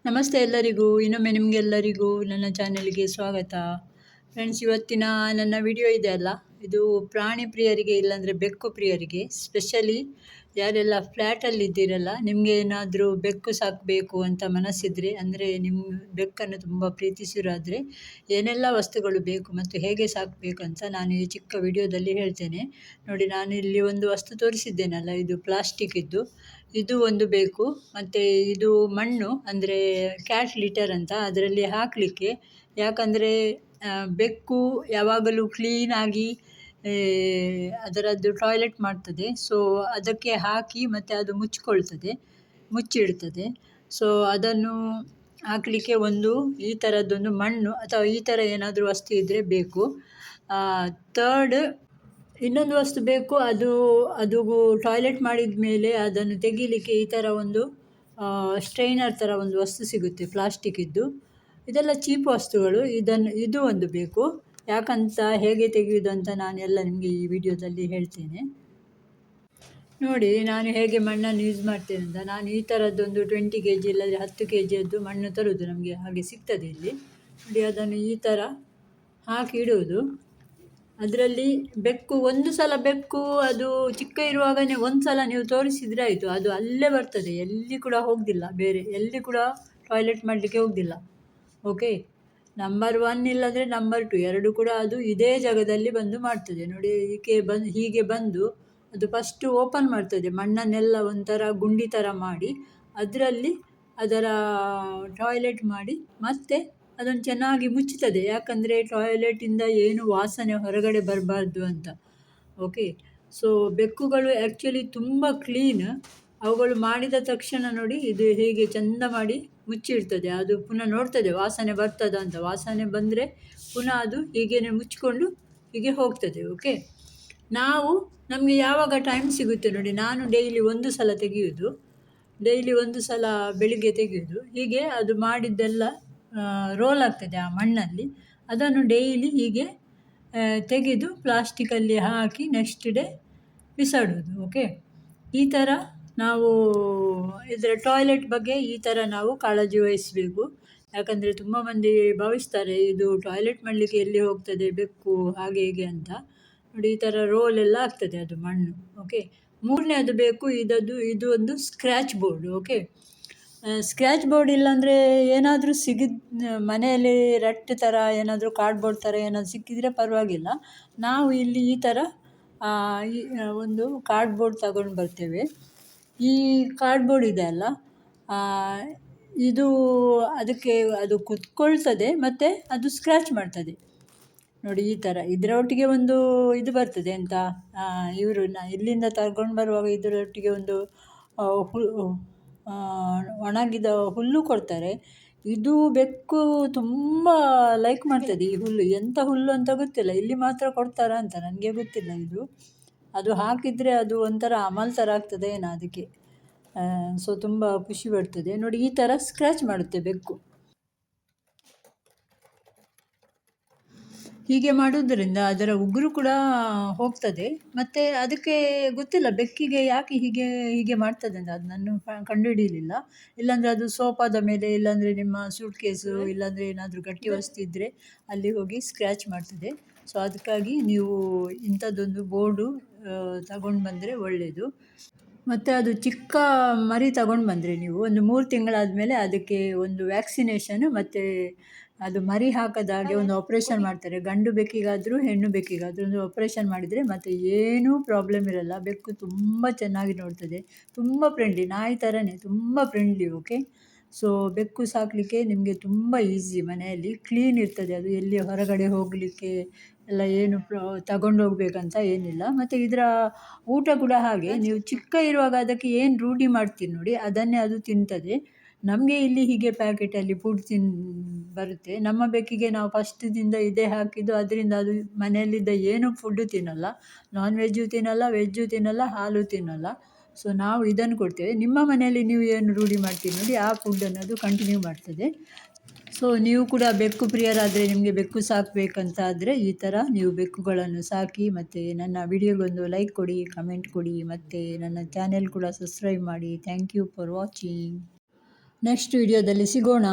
ನಮಸ್ತೆ ಎಲ್ಲರಿಗೂ. ಇನ್ನೊಮ್ಮೆ ನಿಮಗೆಲ್ಲರಿಗೂ ನನ್ನ ಚಾನೆಲ್ಗೆ ಸ್ವಾಗತ. ಫ್ರೆಂಡ್ಸ್, ಇವತ್ತಿನ ನನ್ನ ವಿಡಿಯೋ ಇದೆ ಅಲ್ಲ, ಇದು ಪ್ರಾಣಿ ಪ್ರಿಯರಿಗೆ ಇಲ್ಲಾಂದರೆ ಬೆಕ್ಕು ಪ್ರಿಯರಿಗೆ, ಸ್ಪೆಷಲಿ ಯಾರೆಲ್ಲ ಫ್ಲ್ಯಾಟಲ್ಲಿದ್ದೀರಲ್ಲ, ನಿಮಗೆ ಏನಾದರೂ ಬೆಕ್ಕು ಸಾಕಬೇಕು ಅಂತ ಮನಸ್ಸಿದ್ರೆ, ಅಂದರೆ ನಿಮ್ಮ ಬೆಕ್ಕನ್ನು ತುಂಬ ಪ್ರೀತಿಸಿರಾದರೆ ಏನೆಲ್ಲ ವಸ್ತುಗಳು ಬೇಕು ಮತ್ತು ಹೇಗೆ ಸಾಕಬೇಕು ಅಂತ ನಾನು ಈ ಚಿಕ್ಕ ವಿಡಿಯೋದಲ್ಲಿ ಹೇಳ್ತೇನೆ. ನೋಡಿ, ನಾನು ಇಲ್ಲಿ ಒಂದು ವಸ್ತು ತೋರಿಸಿದ್ದೇನಲ್ಲ, ಇದು ಪ್ಲಾಸ್ಟಿಕ್ಕಿದ್ದು. ಇದು ಒಂದು ಬೇಕು. ಮತ್ತು ಇದು ಮಣ್ಣು, ಅಂದರೆ ಕ್ಯಾಟ್ ಲಿಟರ್ ಅಂತ, ಅದರಲ್ಲಿ ಹಾಕಲಿಕ್ಕೆ. ಯಾಕಂದರೆ ಬೆಕ್ಕು ಯಾವಾಗಲೂ ಕ್ಲೀನಾಗಿ ಅದರದ್ದು ಟಾಯ್ಲೆಟ್ ಮಾಡ್ತದೆ. ಸೊ ಅದಕ್ಕೆ ಹಾಕಿ ಮತ್ತು ಅದು ಮುಚ್ಚಿಡ್ತದೆ. ಸೊ ಅದನ್ನು ಹಾಕಲಿಕ್ಕೆ ಒಂದು ಈ ಥರದ್ದೊಂದು ಮಣ್ಣು ಅಥವಾ ಈ ಥರ ಏನಾದರೂ ವಸ್ತು ಇದ್ದರೆ ಬೇಕು. ಥರ್ಡ್, ಇನ್ನೊಂದು ವಸ್ತು ಬೇಕು. ಅದು ಟಾಯ್ಲೆಟ್ ಮಾಡಿದ ಮೇಲೆ ಅದನ್ನು ತೆಗೀಲಿಕ್ಕೆ ಈ ಥರ ಒಂದು ಸ್ಟ್ರೈನರ್ ಥರ ಒಂದು ವಸ್ತು ಸಿಗುತ್ತೆ ಪ್ಲಾಸ್ಟಿಕ್ಕಿದ್ದು. ಇದೆಲ್ಲ ಚೀಪ್ ವಸ್ತುಗಳು. ಇದು ಒಂದು ಬೇಕು. ಯಾಕಂತ, ಹೇಗೆ ತೆಗೆಯುವುದು ಅಂತ ನಾನು ಎಲ್ಲ ನಿಮಗೆ ಈ ವಿಡಿಯೋದಲ್ಲಿ ಹೇಳ್ತೇನೆ. ನೋಡಿ, ನಾನು ಹೇಗೆ ಮಣ್ಣನ್ನು ಯೂಸ್ ಮಾಡ್ತೇನೆ ಅಂತ. ನಾನು ಈ ಥರದ್ದೊಂದು 20 kg ಇಲ್ಲದ್ರೆ 10 kgದ್ದು ಮಣ್ಣು ತರುವುದು, ನಮಗೆ ಹಾಗೆ ಸಿಗ್ತದೆ ಇಲ್ಲಿ. ನೋಡಿ, ಅದನ್ನು ಈ ಥರ ಹಾಕಿ ಇಡುವುದು. ಅದರಲ್ಲಿ ಒಂದು ಸಲ ಬೆಕ್ಕು ಅದು ಚಿಕ್ಕ ಇರುವಾಗಲೇ ಒಂದು ಸಲ ನೀವು ತೋರಿಸಿದರೆ ಆಯಿತು, ಅದು ಅಲ್ಲೇ ಬರ್ತದೆ, ಎಲ್ಲಿ ಕೂಡ ಹೋಗೋದಿಲ್ಲ, ಬೇರೆ ಎಲ್ಲಿ ಕೂಡ ಟಾಯ್ಲೆಟ್ ಮಾಡಲಿಕ್ಕೆ ಹೋಗೋದಿಲ್ಲ. ಓಕೆ, ನಂಬರ್ 1 ಇಲ್ಲಾಂದರೆ ನಂಬರ್ 2 ಎರಡು ಕೂಡ ಅದು ಇದೇ ಜಾಗದಲ್ಲಿ ಬಂದು ಮಾಡ್ತದೆ. ನೋಡಿ, ಹೀಗೆ ಬಂದು ಅದು ಫಸ್ಟು ಓಪನ್ ಮಾಡ್ತದೆ, ಮಣ್ಣನ್ನೆಲ್ಲ ಒಂಥರ ಗುಂಡಿ ಥರ ಮಾಡಿ ಅದರಲ್ಲಿ ಅದರ ಟಾಯ್ಲೆಟ್ ಮಾಡಿ ಮತ್ತೆ ಅದನ್ನು ಚೆನ್ನಾಗಿ ಮುಚ್ಚುತ್ತದೆ. ಯಾಕಂದರೆ ಟಾಯ್ಲೆಟಿಂದ ಏನು ವಾಸನೆ ಹೊರಗಡೆ ಬರಬಾರ್ದು ಅಂತ. ಓಕೆ, ಸೊ ಬೆಕ್ಕುಗಳು ಆ್ಯಕ್ಚುಲಿ ತುಂಬ ಕ್ಲೀನ್. ಅವುಗಳು ಮಾಡಿದ ತಕ್ಷಣ ನೋಡಿ, ಇದು ಹೇಗೆ ಚೆಂದ ಮಾಡಿ ಮುಚ್ಚಿಡ್ತದೆ. ಅದು ಪುನಃ ನೋಡ್ತದೆ ವಾಸನೆ ಬರ್ತದ ಅಂತ. ವಾಸನೆ ಬಂದರೆ ಪುನಃ ಅದು ಹೀಗೇ ಮುಚ್ಚಿಕೊಂಡು ಹೀಗೆ ಹೋಗ್ತದೆ. ಓಕೆ, ನಮಗೆ ಯಾವಾಗ ಟೈಮ್ ಸಿಗುತ್ತೆ ನೋಡಿ, ನಾನು ಡೈಲಿ ಒಂದು ಸಲ ತೆಗೆಯೋದು, ಡೈಲಿ ಒಂದು ಸಲ ಬೆಳಿಗ್ಗೆ ತೆಗೆಯೋದು. ಹೀಗೆ ಅದು ಮಾಡಿದ್ದೆಲ್ಲ ರೋಲ್ ಆಗ್ತದೆ ಆ ಮಣ್ಣಲ್ಲಿ. ಅದನ್ನು ಡೈಲಿ ಹೀಗೆ ತೆಗೆದು ಪ್ಲಾಸ್ಟಿಕಲ್ಲಿ ಹಾಕಿ ನೆಕ್ಸ್ಟ್ ಡೇ ಬಿಸಾಡೋದು. ಓಕೆ, ಈ ಥರ ನಾವು ಇದರ ಟಾಯ್ಲೆಟ್ ಬಗ್ಗೆ ಈ ಥರ ನಾವು ಕಾಳಜಿ ವಹಿಸಬೇಕು. ಯಾಕಂದರೆ ತುಂಬ ಮಂದಿ ಭಾವಿಸ್ತಾರೆ ಇದು ಟಾಯ್ಲೆಟ್ ಮಾಡಲಿಕ್ಕೆ ಎಲ್ಲಿ ಹೋಗ್ತದೆ ಬೆಕ್ಕು ಹಾಗೆ ಹೀಗೆ ಅಂತ. ನೋಡಿ, ಈ ಥರ ರೋಲ್ ಎಲ್ಲ ಆಗ್ತದೆ ಅದು ಮಣ್ಣು. ಓಕೆ, ಮೂರನೇ ಅದು ಬೇಕು. ಇದು ಒಂದು scratch board. Okay, scratch board ಇಲ್ಲಾಂದರೆ ಏನಾದರೂ ಮನೆಯಲ್ಲಿ ರಟ್ಟು ಥರ ಏನಾದರೂ ಕಾರ್ಡ್ಬೋರ್ಡ್ ಥರ ಏನಾದರೂ ಸಿಕ್ಕಿದರೆ ಪರವಾಗಿಲ್ಲ. ನಾವು ಇಲ್ಲಿ ಈ ಥರ ಒಂದು ಕಾರ್ಡ್ಬೋರ್ಡ್ ತಗೊಂಡು ಬರ್ತೇವೆ. ಈ ಕಾರ್ಡ್ಬೋರ್ಡ್ ಇದೆ ಅಲ್ಲ, ಇದು ಅದಕ್ಕೆ ಅದು ಕುತ್ಕೊಳ್ತದೆ ಮತ್ತು ಅದು ಸ್ಕ್ರ್ಯಾಚ್ ಮಾಡ್ತದೆ. ನೋಡಿ, ಈ ಥರ ಇದರೊಟ್ಟಿಗೆ ಒಂದು ಇದು ಬರ್ತದೆ ಅಂತ, ಇವರು ಇಲ್ಲಿಂದ ತಗೊಂಡು ಬರುವಾಗ ಇದರೊಟ್ಟಿಗೆ ಒಂದು ಒಣಗಿದ ಹುಲ್ಲು ಕೊಡ್ತಾರೆ. ಇದು ಬೆಕ್ಕು ತುಂಬ ಲೈಕ್ ಮಾಡ್ತದೆ ಈ ಹುಲ್ಲು. ಎಂಥ ಹುಲ್ಲು ಅಂತ ಗೊತ್ತಿಲ್ಲ, ಇಲ್ಲಿ ಮಾತ್ರ ಕೊಡ್ತಾರಾ ಅಂತ ನನಗೆ ಗೊತ್ತಿಲ್ಲ. ಅದು ಹಾಕಿದರೆ ಅದು ಒಂಥರ ಅಮಲ್ ಥರ ಆಗ್ತದೆ ಏನೋ ಅದಕ್ಕೆ. ಸೊ ತುಂಬ ಖುಷಿ ಪಡ್ತದೆ. ನೋಡಿ, ಈ ಥರ ಸ್ಕ್ರ್ಯಾಚ್ ಮಾಡುತ್ತೆ ಬೆಕ್ಕು. ಹೀಗೆ ಮಾಡುವುದರಿಂದ ಅದರ ಉಗುರು ಕೂಡ ಹೋಗ್ತದೆ. ಮತ್ತು ಅದಕ್ಕೆ ಗೊತ್ತಿಲ್ಲ ಬೆಕ್ಕಿಗೆ ಯಾಕೆ ಹೀಗೆ ಮಾಡ್ತದೆ ಅಂತ, ಅದು ನಾನು ಕಂಡುಹಿಡಿಯಲಿಲ್ಲ. ಇಲ್ಲಾಂದರೆ ಅದು ಸೋಫಾದ ಮೇಲೆ, ಇಲ್ಲಾಂದರೆ ನಿಮ್ಮ ಸೂಟ್ ಕೇಸು, ಇಲ್ಲಾಂದರೆ ಏನಾದರೂ ಗಟ್ಟಿ ವಸ್ತು ಇದ್ದರೆ ಅಲ್ಲಿ ಹೋಗಿ ಸ್ಕ್ರ್ಯಾಚ್ ಮಾಡ್ತದೆ. ಸೊ ಅದಕ್ಕಾಗಿ ನೀವು ಇಂಥದ್ದೊಂದು ಬೋರ್ಡು ತಗೊಂಡು ಬಂದರೆ ಒಳ್ಳೆಯದು. ಮತ್ತು ಅದು ಚಿಕ್ಕ ಮರಿ ತಗೊಂಡು ಬಂದರೆ ನೀವು ಒಂದು 3 ತಿಂಗಳಾದ ಮೇಲೆ ಅದಕ್ಕೆ ಒಂದು ವ್ಯಾಕ್ಸಿನೇಷನ್ ಮತ್ತು ಅದು ಮರಿ ಹಾಕದ ಹಾಗೆ ಒಂದು ಆಪ್ರೇಷನ್ ಮಾಡ್ತಾರೆ. ಗಂಡು ಬೆಕ್ಕಿಗಾದರೂ ಹೆಣ್ಣು ಬೆಕ್ಕಿಗಾದರೂ ಒಂದು ಆಪ್ರೇಷನ್ ಮಾಡಿದರೆ ಮತ್ತು ಏನೂ ಪ್ರಾಬ್ಲಮ್ ಇರಲ್ಲ. ಬೆಕ್ಕು ತುಂಬ ಚೆನ್ನಾಗಿ ನೋಡ್ತದೆ, ತುಂಬ ಫ್ರೆಂಡ್ಲಿ, ನಾಯಿ ಥರನೇ ತುಂಬ ಫ್ರೆಂಡ್ಲಿ. ಓಕೆ, ಸೊ ಬೆಕ್ಕು ಸಾಕಲಿಕ್ಕೆ ನಿಮಗೆ ತುಂಬ ಈಸಿ. ಮನೆಯಲ್ಲಿ ಕ್ಲೀನ್ ಇರ್ತದೆ, ಅದು ಎಲ್ಲಿ ಹೊರಗಡೆ ಹೋಗಲಿಕ್ಕೆ ಎಲ್ಲ ಏನು ತಗೊಂಡು ಹೋಗ್ಬೇಕಂತ ಏನಿಲ್ಲ. ಮತ್ತು ಇದರ ಊಟ ಕೂಡ ಹಾಗೆ, ನೀವು ಚಿಕ್ಕ ಇರುವಾಗ ಅದಕ್ಕೆ ಏನು ರೂಢಿ ಮಾಡ್ತೀರಿ ನೋಡಿ, ಅದನ್ನೇ ಅದು ತಿಂತದೆ. ನಮಗೆ ಇಲ್ಲಿ ಹೀಗೆ ಪ್ಯಾಕೆಟಲ್ಲಿ ಫುಡ್ ಬರುತ್ತೆ. ನಮ್ಮ ಬೆಕ್ಕಿಗೆ ನಾವು ಫಸ್ಟಿಂದ ಇದೇ ಹಾಕಿದ್ದು, ಅದರಿಂದ ಅದು ಮನೆಯಲ್ಲಿದ್ದ ಏನು ಫುಡ್ಡು ತಿನ್ನಲ್ಲ, ನಾನ್ ವೆಜ್ಜು ತಿನ್ನಲ್ಲ, ವೆಜ್ಜು ತಿನ್ನಲ್ಲ, ಹಾಲು ತಿನ್ನಲ್ಲ. ಸೊ ನಾವು ಇದನ್ನು ಕೊಡ್ತೇವೆ. ನಿಮ್ಮ ಮನೆಯಲ್ಲಿ ನೀವು ಏನು ರೂಢಿ ಮಾಡ್ತೀರಿ ನೋಡಿ, ಆ ಫುಡ್ಡನ್ನು ಅದು ಕಂಟಿನ್ಯೂ ಮಾಡ್ತದೆ. ಸೊ ನೀವು ಕೂಡ ಬೆಕ್ಕು ಪ್ರಿಯರಾದರೆ, ನಿಮಗೆ ಬೆಕ್ಕು ಸಾಕಬೇಕಂತ ಆದರೆ ಈ ಥರ ನೀವು ಬೆಕ್ಕುಗಳನ್ನು ಸಾಕಿ. ಮತ್ತು ನನ್ನ ವಿಡಿಯೋಗೊಂದು ಲೈಕ್ ಕೊಡಿ, ಕಮೆಂಟ್ ಕೊಡಿ, ಮತ್ತು ನನ್ನ ಚಾನೆಲ್ ಕೂಡ ಸಬ್ಸ್ಕ್ರೈಬ್ ಮಾಡಿ. Thank you for watching. Next ವಿಡಿಯೋದಲ್ಲಿ ಸಿಗೋಣ.